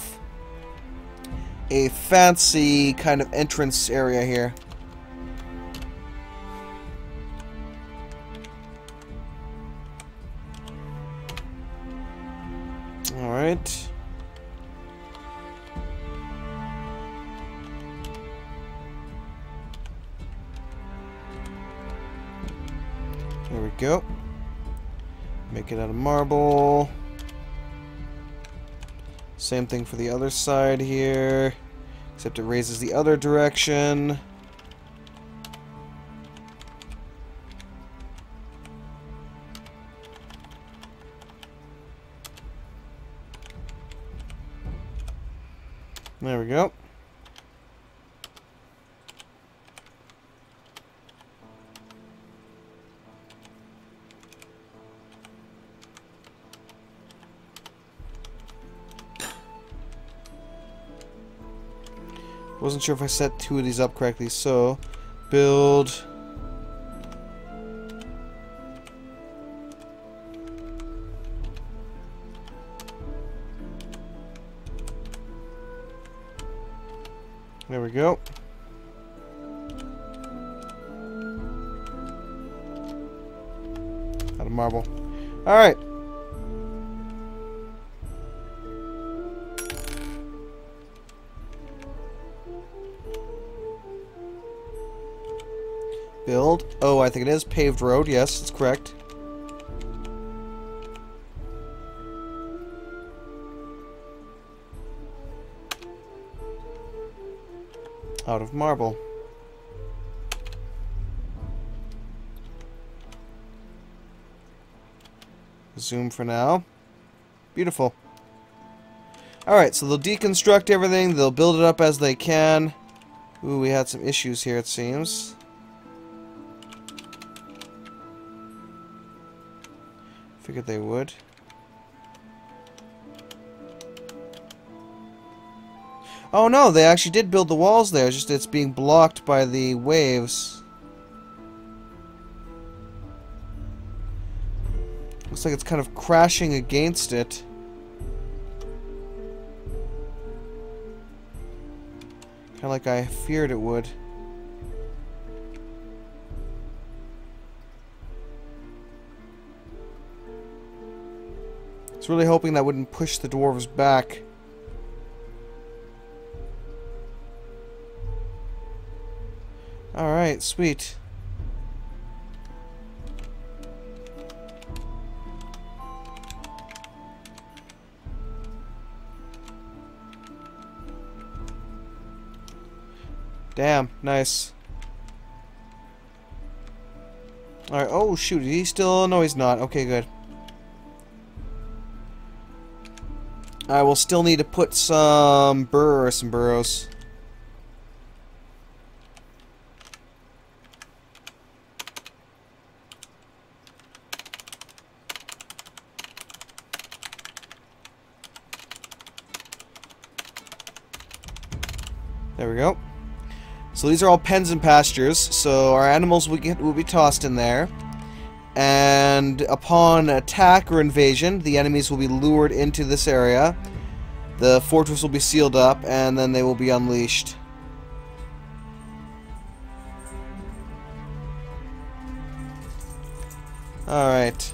S1: a fancy kind of entrance area here. Alright. There we go. Make it out of marble. Same thing for the other side here, except it raises the other direction. There we go. Wasn't sure if I set two of these up correctly, so build. There we go. Out of marble. Alright. Build. Oh, I think it is paved road. Yes, that's correct. Out of marble. Zoom for now. Beautiful. Alright, so they'll deconstruct everything. They'll build it up as they can. Ooh, we had some issues here, it seems. Figured they would. Oh no, they actually did build the walls there, just it's being blocked by the waves. Looks like it's kind of crashing against it. Kind of like I feared it would. I was really hoping that wouldn't push the dwarves back. Alright, sweet. Damn, nice. Alright, oh shoot, is he still... No, he's not. Okay, good. I will still need to put some burrows. There we go. So these are all pens and pastures, so our animals will be tossed in there. And upon attack or invasion, the enemies will be lured into this area. The fortress will be sealed up, and then they will be unleashed. Alright.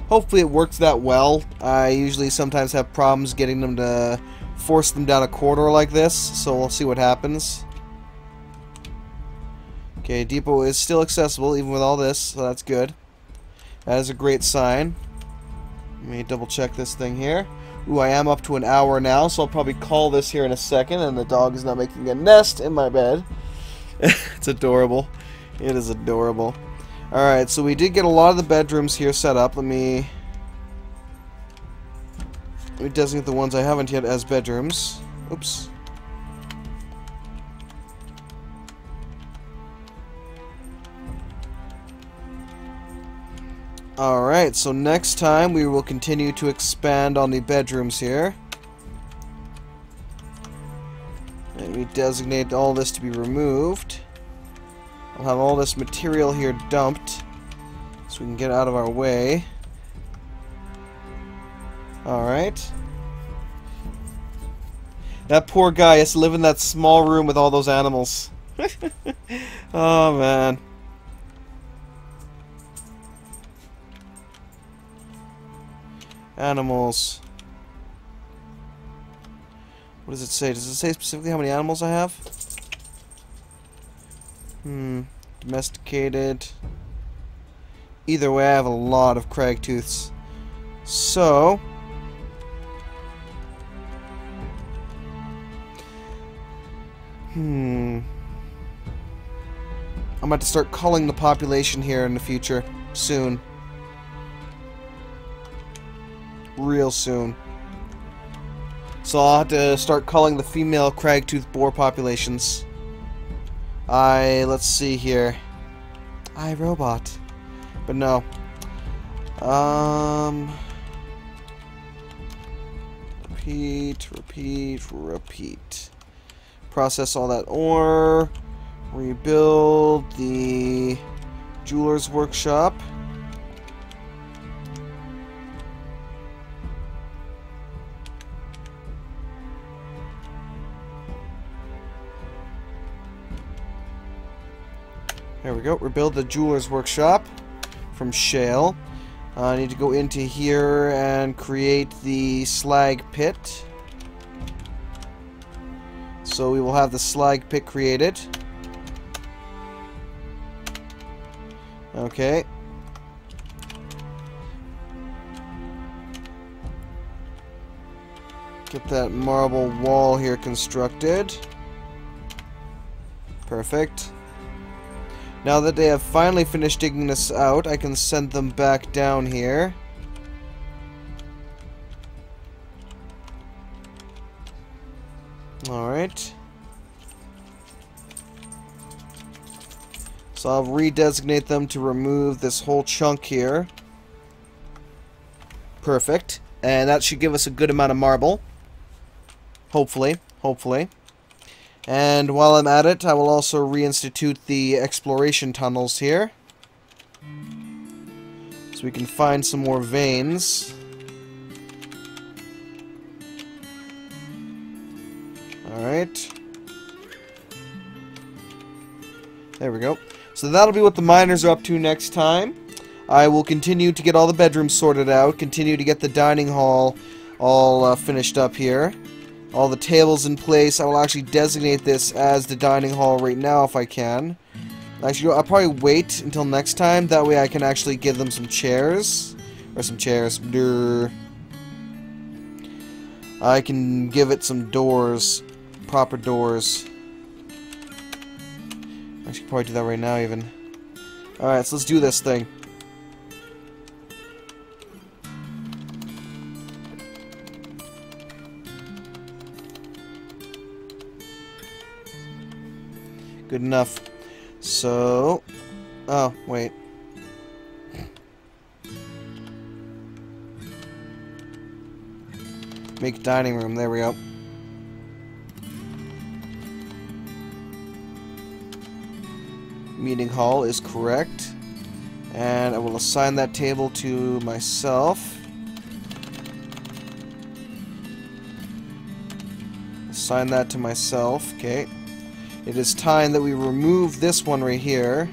S1: Hopefully it works that well. I usually sometimes have problems getting them to force them down a corridor like this, so we'll see what happens. Okay, depot is still accessible even with all this, so that's good. That is a great sign. Let me double check this thing here. Ooh, I am up to an hour now, so I'll probably call this here in a second, and the dog is now making a nest in my bed. It's adorable. It is adorable. Alright, so we did get a lot of the bedrooms here set up. Let me designate the ones I haven't yet as bedrooms. Oops. Alright, so next time we will continue to expand on the bedrooms here. And we designate all this to be removed. I'll have all this material here dumped so we can get out of our way. Alright. That poor guy has to live in that small room with all those animals. Oh, man. Animals. What does it say? Does it say specifically how many animals I have? Domesticated. Either way, I have a lot of cragtooths. So... I'm about to start culling the population here in the future. Soon. Real soon. So I'll have to start culling the female cragtooth boar populations. Let's see here. iRobot. But no. Repeat. Process all that ore. Rebuild the jeweler's workshop. There we go. Rebuild the jeweler's workshop from shale. I need to go into here and create the slag pit. So we will have the slag pit created. Okay. Get that marble wall here constructed. Perfect. Now that they have finally finished digging this out, I can send them back down here. Alright. So I'll redesignate them to remove this whole chunk here. Perfect. And that should give us a good amount of marble. Hopefully. And while I'm at it, I will also reinstitute the exploration tunnels here. So we can find some more veins. Alright. There we go. So that'll be what the miners are up to next time. I will continue to get all the bedrooms sorted out, continue to get the dining hall all finished up here. All the tables in place. I will actually designate this as the dining hall right now if I can. Actually, I'll probably wait until next time. That way I can actually give them some chairs. Or some chairs. Durr. I can give it some doors. Proper doors. I should probably do that right now even. Alright, so let's do this thing. Good enough. So... Oh, wait. Make dining room. There we go. Meeting hall is correct. And I will assign that table to myself. Assign that to myself. Okay. It is time that we remove this one right here.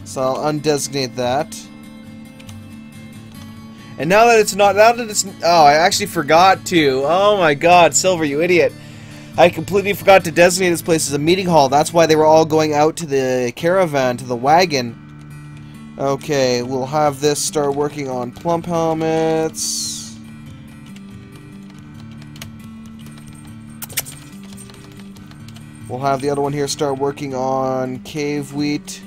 S1: So I'll undesignate that. And now that it's not, oh, I actually forgot to. Oh my god, Silver, you idiot. I completely forgot to designate this place as a meeting hall. That's why they were all going out to the caravan, to the wagon. Okay, we'll have this start working on plump helmets. We'll have the other one here start working on cave wheat.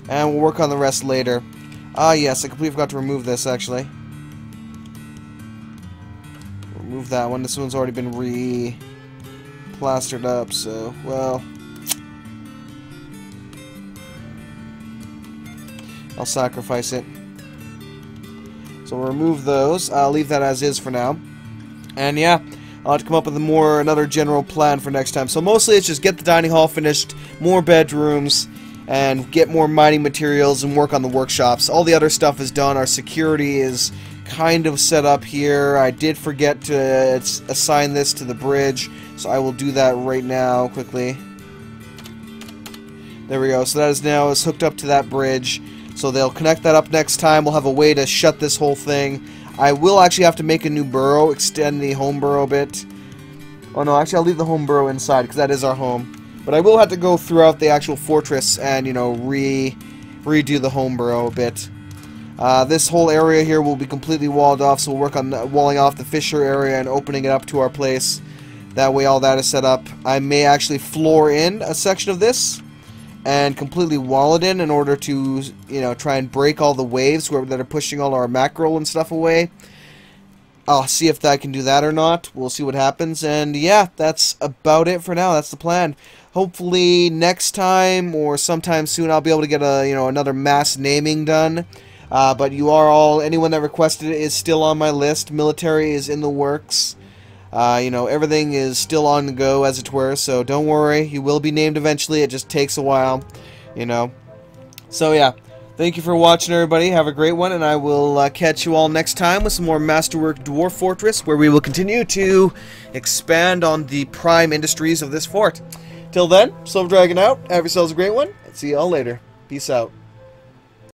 S1: And we'll work on the rest later. Ah, yes, I completely forgot to remove this, actually. Remove that one. This one's already been re-plastered up, so, well... I'll sacrifice it. So we'll remove those. I'll leave that as is for now. And yeah, I'll have to come up with another general plan for next time. So mostly it's just get the dining hall finished, more bedrooms, and get more mining materials and work on the workshops. All the other stuff is done. Our security is kind of set up here. I did forget to assign this to the bridge, so I will do that right now quickly. There we go. So that is now hooked up to that bridge. So they'll connect that up next time. We'll have a way to shut this whole thing. I will actually have to make a new burrow, extend the home burrow a bit. Oh no, actually I'll leave the home burrow inside because that is our home. But I will have to go throughout the actual fortress and, you know, redo the home burrow a bit. This whole area here will be completely walled off, so we'll work on walling off the fissure area and opening it up to our place. That way all that is set up. I may actually floor in a section of this and completely wall it in order to, you know, try and break all the waves that are pushing all our mackerel and stuff away. I'll see if I can do that or not. We'll see what happens. And yeah, that's about it for now. That's the plan. Hopefully next time or sometime soon I'll be able to get a, you know, another mass naming done. But you are all, anyone that requested it is still on my list. Military is in the works. You know, everything is still on the go, as it were, so don't worry. You will be named eventually. It just takes a while, you know. So, yeah. Thank you for watching, everybody. Have a great one, and I will catch you all next time with some more Masterwork Dwarf Fortress, where we will continue to expand on the prime industries of this fort. Till then, Silver Dragon out. Have yourselves a great one, and see you all later. Peace out.